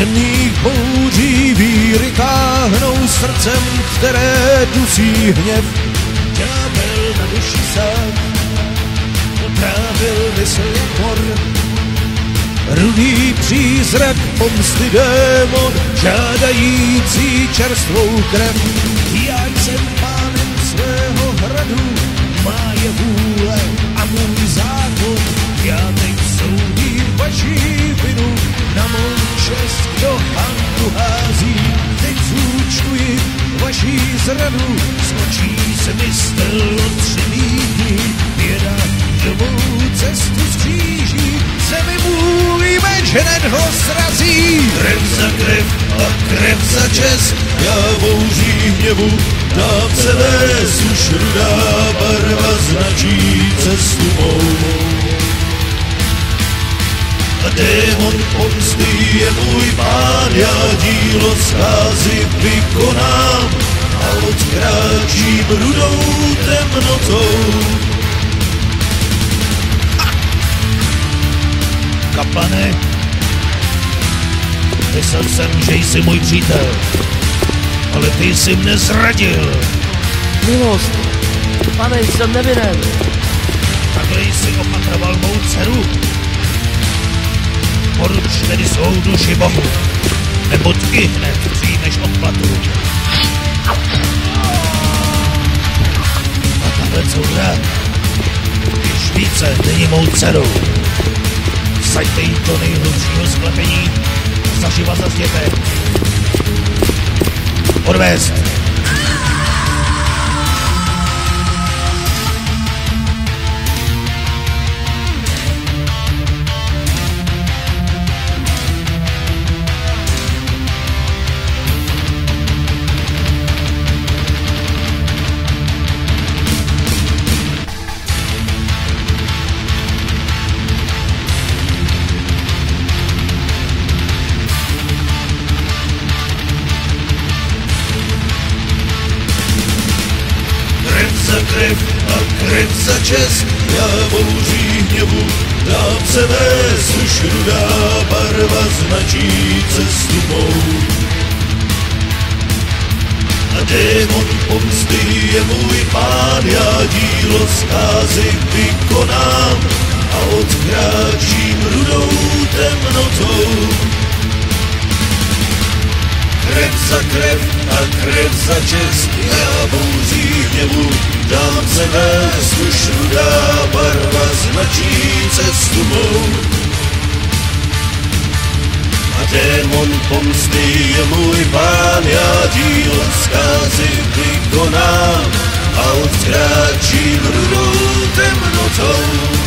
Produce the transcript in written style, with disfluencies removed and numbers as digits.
temných bouří víry táhnou srdcem, které dusí hněv. Ďábel na duši sám otrávil mysl jak mor. Rudý přízrak pomsty démon, žádající čerstvou krev. Já jsem pánem svého hradu, má je vůle a můj zákon. Já teď soudím vaší vinu, na mou čest do handu hází. Teď zúčtuji vaší zradu, skočí se mi stelo 3 mídny. Běda, že mou cestu skříží, zemi můj meč hned ho srazí. Krev za krev a krev za čest, já bouří hněvu dám se vést, už rudá barva značí cestu mou. A démon pomsty je můj pán, já dílo zkázy vykonám a odkráčím rudou temnotou. Kaplane, myslel jsem, že jsi můj přítel, ale ty jsi mne zradil. Milost, pane, jsem nevinen. Takhle jsi opatroval mou dceru. Poruč tedy svou duši Bohu, nebo ty hned přijmeš odplatu. A tahle coura již více není mou dcerou. Vsaďte jí do nejhlubšího sklepení a zaživa zazděte. Odvést! Krev a krev za čest, já bouří hněvu dám se vést, už rudá barva značí cestu mou. A démon pomsty je můj pán, já dílo zkázy vykonám a odkráčím rudou temnotou. Krev za krev a krev za čest, já bouří hněvu dám se vést, už rudá barva značí cestu mou. A démon pomsty je můj pán, já dílo zkázy vykonám a odkráčím rudou temnotou.